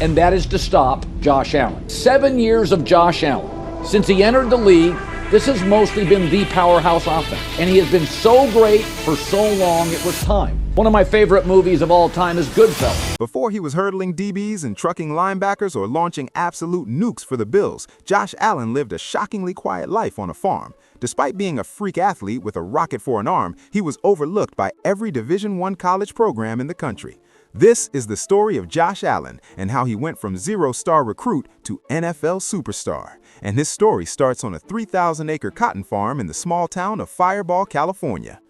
and that is to stop Josh Allen. 7 years of Josh Allen. Since he entered the league, this has mostly been the powerhouse offense, and he has been so great for so long it was time. One of my favorite movies of all time is Goodfellas. Before he was hurdling DBs and trucking linebackers or launching absolute nukes for the Bills, Josh Allen lived a shockingly quiet life on a farm. Despite being a freak athlete with a rocket for an arm, he was overlooked by every Division I college program in the country. This is the story of Josh Allen and how he went from zero-star recruit to NFL superstar. And his story starts on a 3,000-acre cotton farm in the small town of Firebaugh, California.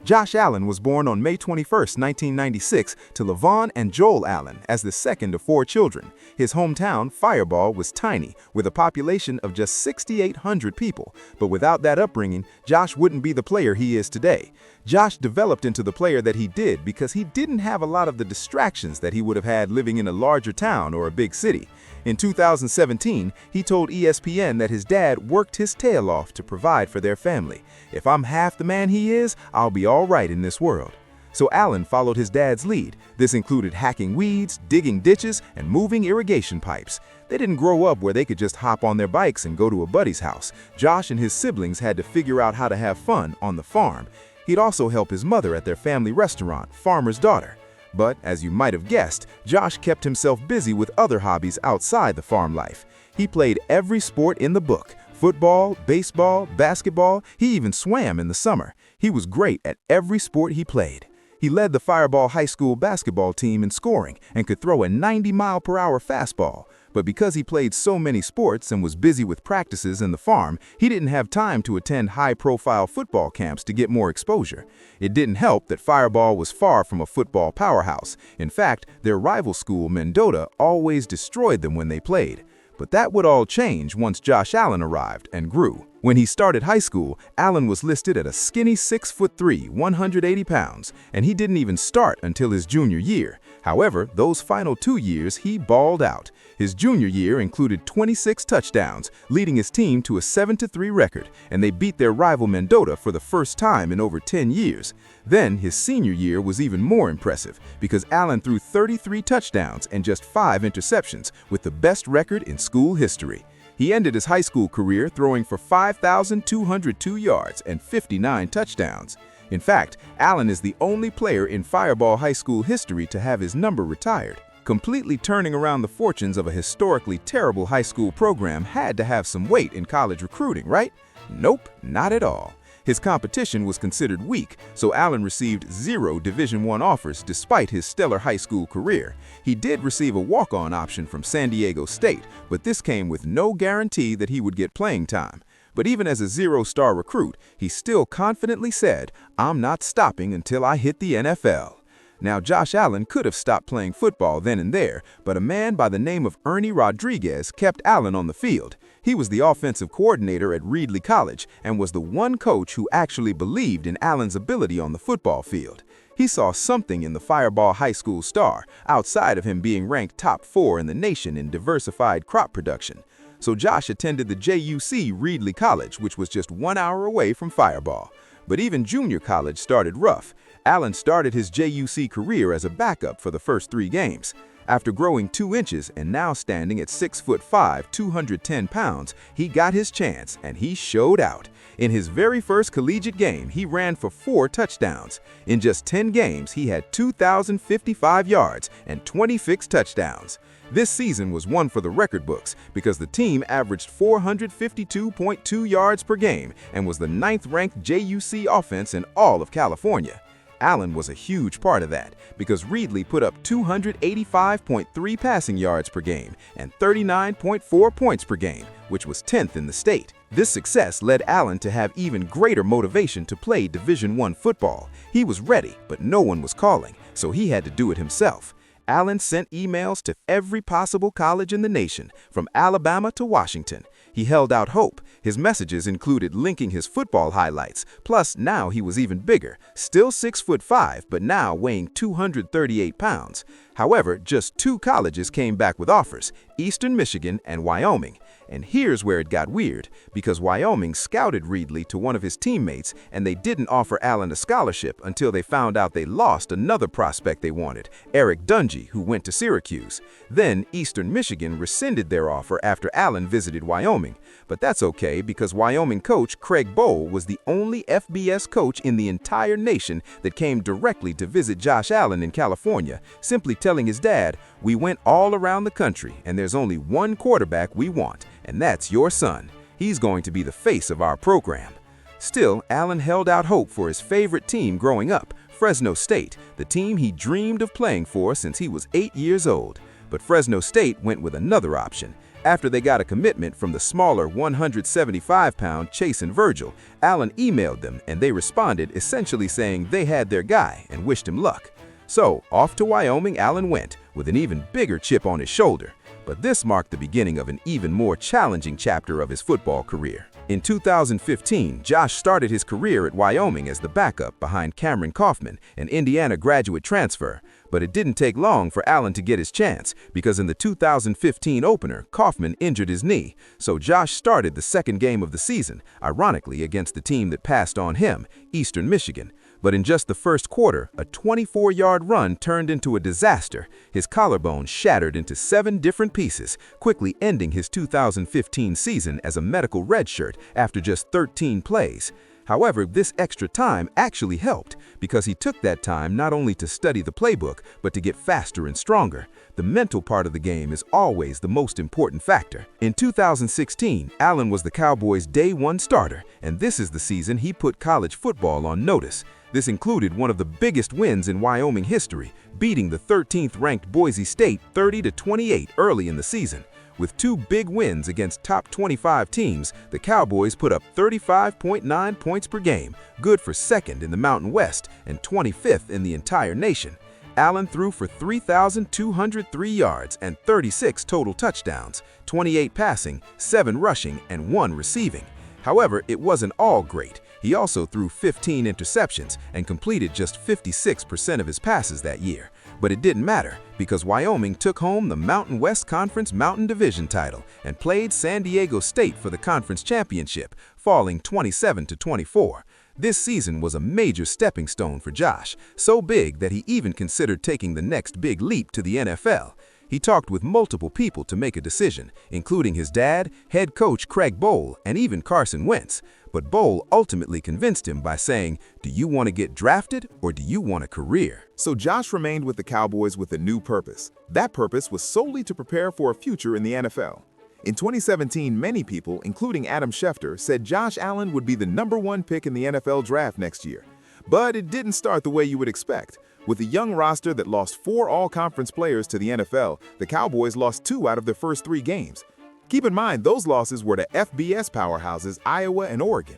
Josh Allen was born on May 21, 1996, to LaVon and Joel Allen as the second of 4 children. His hometown, Firebaugh, was tiny, with a population of just 6,800 people. But without that upbringing, Josh wouldn't be the player he is today. Josh developed into the player that he did because he didn't have a lot of the distractions that he would have had living in a larger town or a big city. In 2017, he told ESPN that his dad worked his tail off to provide for their family. "If I'm half the man he is, I'll be all right in this world." So Allen followed his dad's lead. This included hacking weeds, digging ditches, and moving irrigation pipes. They didn't grow up where they could just hop on their bikes and go to a buddy's house. Josh and his siblings had to figure out how to have fun on the farm. He'd also help his mother at their family restaurant, Farmer's Daughter. But, as you might have guessed, Josh kept himself busy with other hobbies outside the farm life. He played every sport in the book: football, baseball, basketball. He even swam in the summer. He was great at every sport he played. He led the Firebaugh High School basketball team in scoring and could throw a 90-mile-per-hour fastball. But because he played so many sports and was busy with practices in the farm, he didn't have time to attend high-profile football camps to get more exposure. It didn't help that Firebaugh was far from a football powerhouse. In fact, their rival school, Mendota, always destroyed them when they played. But that would all change once Josh Allen arrived and grew. When he started high school, Allen was listed at a skinny 6'3", 180 pounds, and he didn't even start until his junior year. However, those final 2 years, he balled out. His junior year included 26 touchdowns, leading his team to a 7-3 record, and they beat their rival Mendota for the first time in over 10 years. Then, his senior year was even more impressive, because Allen threw 33 touchdowns and just 5 interceptions, with the best record in school history. He ended his high school career throwing for 5,202 yards and 59 touchdowns. In fact, Allen is the only player in Firebaugh High School history to have his number retired. Completely turning around the fortunes of a historically terrible high school program had to have some weight in college recruiting, right? Nope, not at all. His competition was considered weak, so Allen received 0 Division I offers despite his stellar high school career. He did receive a walk-on option from San Diego State, but this came with no guarantee that he would get playing time. But even as a zero-star recruit, he still confidently said, "I'm not stopping until I hit the NFL." Now, Josh Allen could have stopped playing football then and there, but a man by the name of Ernie Rodriguez kept Allen on the field. He was the offensive coordinator at Reedley College and was the one coach who actually believed in Allen's ability on the football field. He saw something in the Firebaugh High School star, outside of him being ranked top 4 in the nation in diversified crop production. So Josh attended the JUC Reedley College, which was just 1 hour away from Firebaugh. But even junior college started rough. Allen started his JUC career as a backup for the first 3 games. After growing 2 inches and now standing at 6'5", 210 pounds, he got his chance and he showed out. In his very first collegiate game, he ran for 4 touchdowns. In just 10 games, he had 2,055 yards and 26 touchdowns. This season was one for the record books because the team averaged 452.2 yards per game and was the 9th-ranked JUC offense in all of California. Allen was a huge part of that because Reedley put up 285.3 passing yards per game and 39.4 points per game, which was 10th in the state. This success led Allen to have even greater motivation to play Division I football. He was ready, but no one was calling, so he had to do it himself. Allen sent emails to every possible college in the nation, from Alabama to Washington. He held out hope. His messages included linking his football highlights. Plus, now he was even bigger, still 6'5", but now weighing 238 pounds. However, just 2 colleges came back with offers, Eastern Michigan and Wyoming. And here's where it got weird, because Wyoming scouted Reedley to one of his teammates, and they didn't offer Allen a scholarship until they found out they lost another prospect they wanted, Eric Dungy, who went to Syracuse. Then Eastern Michigan rescinded their offer after Allen visited Wyoming. But that's okay, because Wyoming coach Craig Bohl was the only FBS coach in the entire nation that came directly to visit Josh Allen in California, simply telling his dad, "We went all around the country, and there's only one quarterback we want, and that's your son. He's going to be the face of our program." Still, Allen held out hope for his favorite team growing up, Fresno State, the team he dreamed of playing for since he was 8 years old. But Fresno State went with another option. After they got a commitment from the smaller 175-pound Chasen Virgil, Allen emailed them, and they responded essentially saying they had their guy and wished him luck. So, off to Wyoming Allen went, with an even bigger chip on his shoulder. But this marked the beginning of an even more challenging chapter of his football career. In 2015, Josh started his career at Wyoming as the backup behind Cameron Kaufman, an Indiana graduate transfer. But it didn't take long for Allen to get his chance, because in the 2015 opener, Kaufman injured his knee, so Josh started the second game of the season, ironically against the team that passed on him, Eastern Michigan. But in just the first quarter, a 24-yard run turned into a disaster. His collarbone shattered into 7 different pieces, quickly ending his 2015 season as a medical redshirt after just 13 plays. However, this extra time actually helped, because he took that time not only to study the playbook, but to get faster and stronger. The mental part of the game is always the most important factor. In 2016, Allen was the Cowboys' day 1 starter, and this is the season he put college football on notice. This included one of the biggest wins in Wyoming history, beating the 13th-ranked Boise State 30-28 early in the season. With 2 big wins against top 25 teams, the Cowboys put up 35.9 points per game, good for 2nd in the Mountain West and 25th in the entire nation. Allen threw for 3,203 yards and 36 total touchdowns, 28 passing, 7 rushing, and 1 receiving. However, it wasn't all great. He also threw 15 interceptions and completed just 56% of his passes that year. But it didn't matter, because Wyoming took home the Mountain West Conference Mountain Division title and played San Diego State for the conference championship, falling 27-24. This season was a major stepping stone for Josh, so big that he even considered taking the next big leap to the NFL. He talked with multiple people to make a decision, including his dad, head coach Craig Bohl, and even Carson Wentz. But Bohl ultimately convinced him by saying, "Do you want to get drafted, or do you want a career?" So Josh remained with the Cowboys with a new purpose. That purpose was solely to prepare for a future in the NFL. In 2017, many people, including Adam Schefter, said Josh Allen would be the #1 pick in the NFL draft next year. But it didn't start the way you would expect. With a young roster that lost 4 all-conference players to the NFL, the Cowboys lost 2 out of their first 3 games. Keep in mind, those losses were to FBS powerhouses Iowa and Oregon.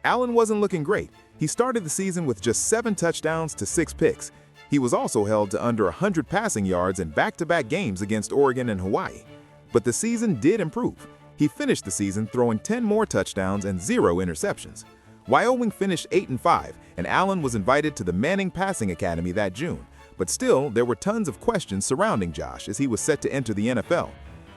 Allen wasn't looking great. He started the season with just 7 touchdowns to 6 picks. He was also held to under 100 passing yards in back-to-back games against Oregon and Hawaii. But the season did improve. He finished the season throwing 10 more touchdowns and 0 interceptions. Wyoming finished 8-5, and Allen was invited to the Manning Passing Academy that June. But still, there were tons of questions surrounding Josh as he was set to enter the NFL.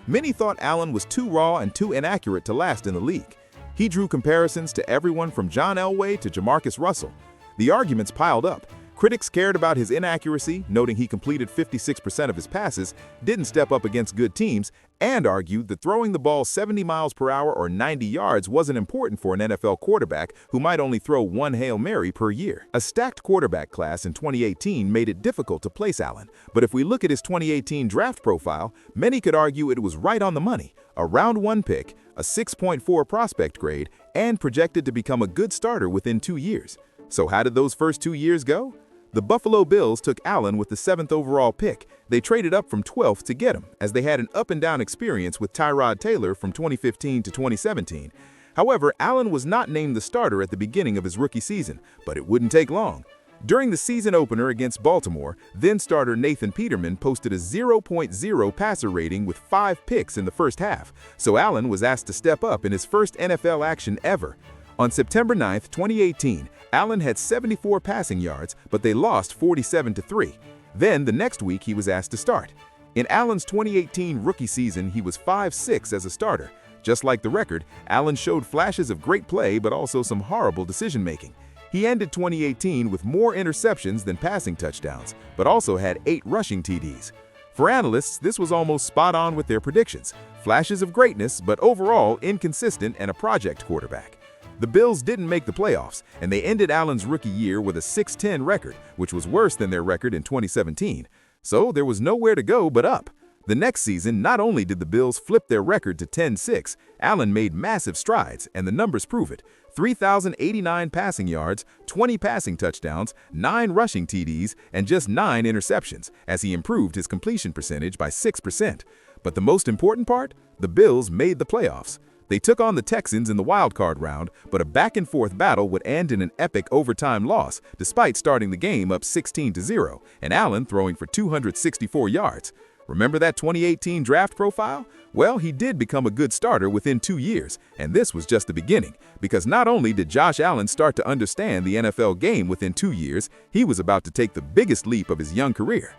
Many thought Allen was too raw and too inaccurate to last in the league. He drew comparisons to everyone from John Elway to Jamarcus Russell. The arguments piled up. Critics cared about his inaccuracy, noting he completed 56% of his passes, didn't step up against good teams, and argued that throwing the ball 70 miles per hour or 90 yards wasn't important for an NFL quarterback who might only throw 1 Hail Mary per year. A stacked quarterback class in 2018 made it difficult to place Allen, but if we look at his 2018 draft profile, many could argue it was right on the money. A round 1 pick, a 6.4 prospect grade, and projected to become a good starter within 2 years. So how did those first 2 years go? The Buffalo Bills took Allen with the 7th overall pick. They traded up from 12th to get him, as they had an up-and-down experience with Tyrod Taylor from 2015 to 2017. However, Allen was not named the starter at the beginning of his rookie season, but it wouldn't take long. During the season opener against Baltimore, then-starter Nathan Peterman posted a 0.0 passer rating with 5 picks in the first half, so Allen was asked to step up in his first NFL action ever. On September 9, 2018, Allen had 74 passing yards, but they lost 47-3. Then the next week he was asked to start. In Allen's 2018 rookie season, he was 5-6 as a starter. Just like the record, Allen showed flashes of great play but also some horrible decision-making. He ended 2018 with more interceptions than passing touchdowns, but also had 8 rushing TDs. For analysts, this was almost spot on with their predictions. Flashes of greatness, but overall inconsistent and a project quarterback. The Bills didn't make the playoffs, and they ended Allen's rookie year with a 6-10 record, which was worse than their record in 2017. So there was nowhere to go but up. The next season, not only did the Bills flip their record to 10-6, Allen made massive strides, and the numbers prove it. 3,089 passing yards, 20 passing touchdowns, 9 rushing TDs, and just 9 interceptions, as he improved his completion percentage by 6%. But the most important part? The Bills made the playoffs. They took on the Texans in the wildcard round, but a back-and-forth battle would end in an epic overtime loss, despite starting the game up 16-0, and Allen throwing for 264 yards. Remember that 2018 draft profile? Well, he did become a good starter within 2 years, and this was just the beginning, because not only did Josh Allen start to understand the NFL game within 2 years, he was about to take the biggest leap of his young career.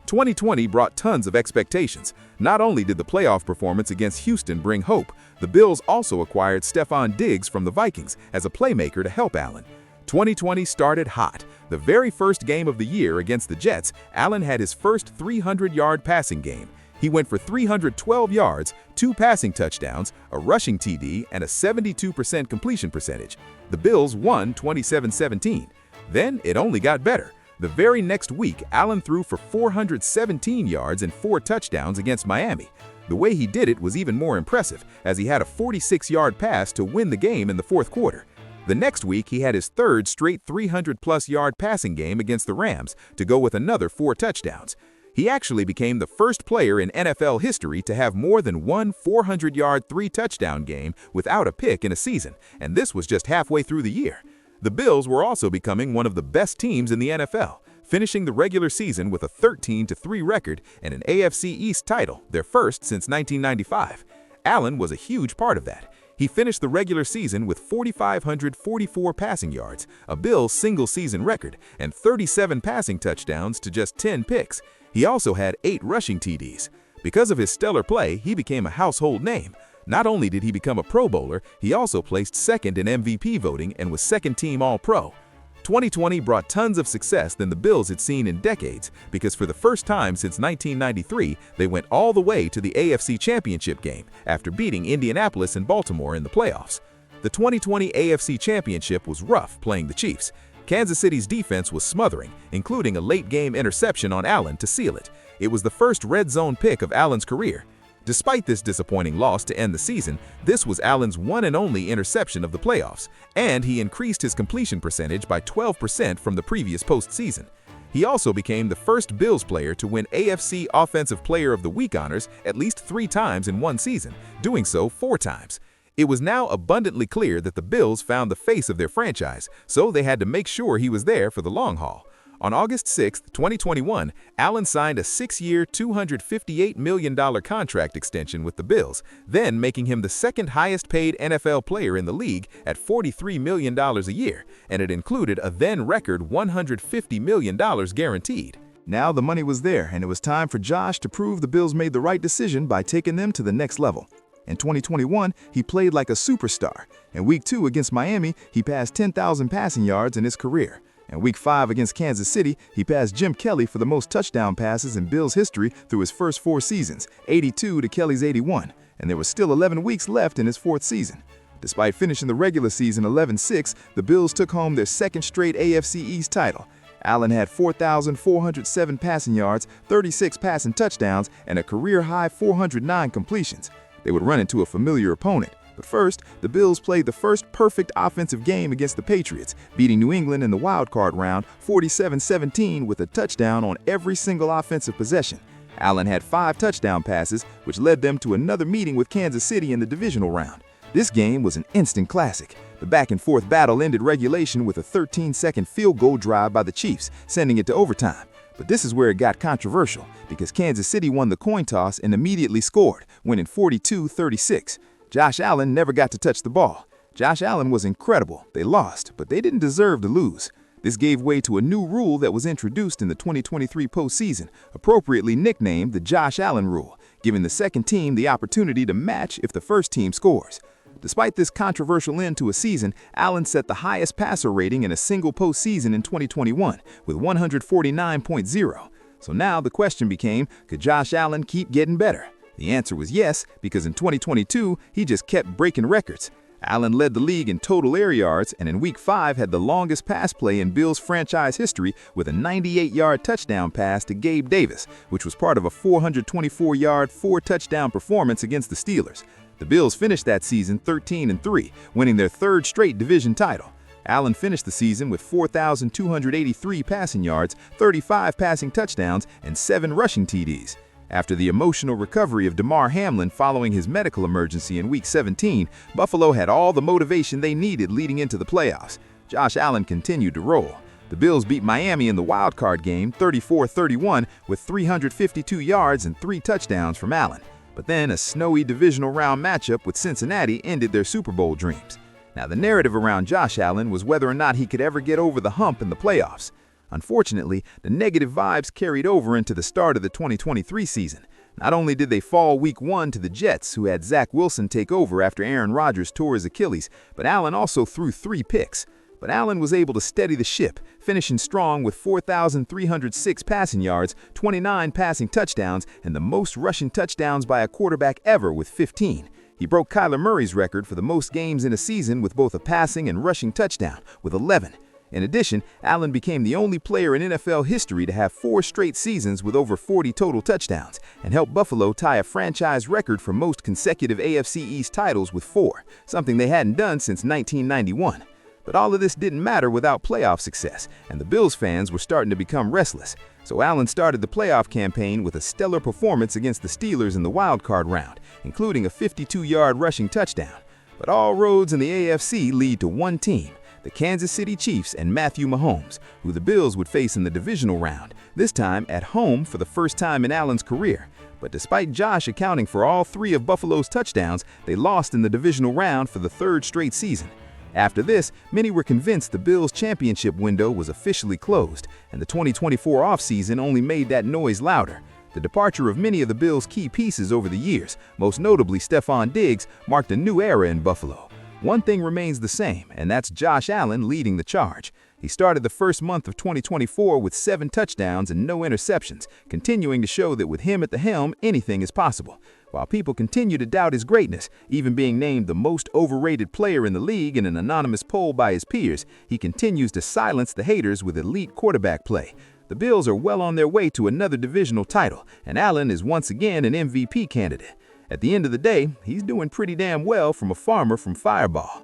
2020 brought tons of expectations. Not only did the playoff performance against Houston bring hope, the Bills also acquired Stefon Diggs from the Vikings as a playmaker to help Allen. 2020 started hot. The very first game of the year against the Jets, Allen had his first 300-yard passing game. He went for 312 yards, 2 passing touchdowns, a rushing TD, and a 72% completion percentage. The Bills won 27-17. Then it only got better. The very next week, Allen threw for 417 yards and 4 touchdowns against Miami. The way he did it was even more impressive, as he had a 46-yard pass to win the game in the fourth quarter. The next week, he had his third straight 300-plus yard passing game against the Rams to go with another 4 touchdowns. He actually became the first player in NFL history to have more than one 400-yard 3-touchdown game without a pick in a season, and this was just halfway through the year. The Bills were also becoming one of the best teams in the NFL, finishing the regular season with a 13-3 record and an AFC East title, their first since 1995. Allen was a huge part of that. He finished the regular season with 4,544 passing yards, a Bills single-season record, and 37 passing touchdowns to just 10 picks. He also had 8 rushing TDs. Because of his stellar play, he became a household name. Not only did he become a Pro Bowler, he also placed second in MVP voting and was second-team All-Pro. 2020 brought tons of success than the Bills had seen in decades, because for the first time since 1993, they went all the way to the AFC Championship game after beating Indianapolis and Baltimore in the playoffs. The 2020 AFC Championship was rough playing the Chiefs. Kansas City's defense was smothering, including a late-game interception on Allen to seal it. It was the first red zone pick of Allen's career. Despite this disappointing loss to end the season, this was Allen's one and only interception of the playoffs, and he increased his completion percentage by 12% from the previous postseason. He also became the first Bills player to win AFC Offensive Player of the Week honors at least 3 times in one season, doing so 4 times. It was now abundantly clear that the Bills found the face of their franchise, so they had to make sure he was there for the long haul. On August 6, 2021, Allen signed a 6-year, $258 million contract extension with the Bills, then making him the second highest-paid NFL player in the league at $43 million a year, and it included a then-record $150 million guaranteed. Now the money was there, and it was time for Josh to prove the Bills made the right decision by taking them to the next level. In 2021, he played like a superstar. In Week 2 against Miami, he passed 10,000 passing yards in his career. In Week 5 against Kansas City, he passed Jim Kelly for the most touchdown passes in Bills history through his first 4 seasons, 82 to Kelly's 81, and there were still 11 weeks left in his 4th season. Despite finishing the regular season 11-6, the Bills took home their second straight AFC East title. Allen had 4,407 passing yards, 36 passing touchdowns, and a career-high 409 completions. They would run into a familiar opponent. But first, the Bills played the first perfect offensive game against the Patriots, beating New England in the wildcard round 47-17 with a touchdown on every single offensive possession. Allen had 5 touchdown passes, which led them to another meeting with Kansas City in the divisional round. This game was an instant classic. The back-and-forth battle ended regulation with a 13-second field goal drive by the Chiefs, sending it to overtime. But this is where it got controversial, because Kansas City won the coin toss and immediately scored, winning 42-36. Josh Allen never got to touch the ball. Josh Allen was incredible. They lost, but they didn't deserve to lose. This gave way to a new rule that was introduced in the 2023 postseason, appropriately nicknamed the Josh Allen rule, giving the second team the opportunity to match if the first team scores. Despite this controversial end to a season, Allen set the highest passer rating in a single postseason in 2021 with 149.0. So now the question became, could Josh Allen keep getting better? The answer was yes, because in 2022, he just kept breaking records. Allen led the league in total air yards and in Week 5 had the longest pass play in Bills franchise history with a 98-yard touchdown pass to Gabe Davis, which was part of a 424-yard, 4-touchdown performance against the Steelers. The Bills finished that season 13-3, winning their third straight division title. Allen finished the season with 4,283 passing yards, 35 passing touchdowns, and 7 rushing TDs. After the emotional recovery of Damar Hamlin following his medical emergency in Week 17, Buffalo had all the motivation they needed leading into the playoffs. Josh Allen continued to roll. The Bills beat Miami in the wildcard game 34-31 with 352 yards and 3 touchdowns from Allen. But then a snowy divisional round matchup with Cincinnati ended their Super Bowl dreams. Now, the narrative around Josh Allen was whether or not he could ever get over the hump in the playoffs. Unfortunately, the negative vibes carried over into the start of the 2023 season. Not only did they fall Week 1 to the Jets, who had Zach Wilson take over after Aaron Rodgers tore his Achilles, but Allen also threw 3 picks. But Allen was able to steady the ship, finishing strong with 4,306 passing yards, 29 passing touchdowns, and the most rushing touchdowns by a quarterback ever with 15. He broke Kyler Murray's record for the most games in a season with both a passing and rushing touchdown, with 11. In addition, Allen became the only player in NFL history to have 4 straight seasons with over 40 total touchdowns and helped Buffalo tie a franchise record for most consecutive AFC East titles with 4, something they hadn't done since 1991. But all of this didn't matter without playoff success, and the Bills fans were starting to become restless. So Allen started the playoff campaign with a stellar performance against the Steelers in the wildcard round, including a 52-yard rushing touchdown. But all roads in the AFC lead to one team, the Kansas City Chiefs and Matthew Mahomes, who the Bills would face in the divisional round, this time at home for the first time in Allen's career. But despite Josh accounting for all 3 of Buffalo's touchdowns, they lost in the divisional round for the 3rd straight season. After this, many were convinced the Bills' championship window was officially closed, and the 2024 offseason only made that noise louder. The departure of many of the Bills' key pieces over the years, most notably Stephon Diggs, marked a new era in Buffalo. One thing remains the same, and that's Josh Allen leading the charge. He started the first month of 2024 with 7 touchdowns and no interceptions, continuing to show that with him at the helm, anything is possible. While people continue to doubt his greatness, even being named the most overrated player in the league in an anonymous poll by his peers, he continues to silence the haters with elite quarterback play. The Bills are well on their way to another divisional title, and Allen is once again an MVP candidate. At the end of the day, he's doing pretty damn well from a farmer from Firebaugh.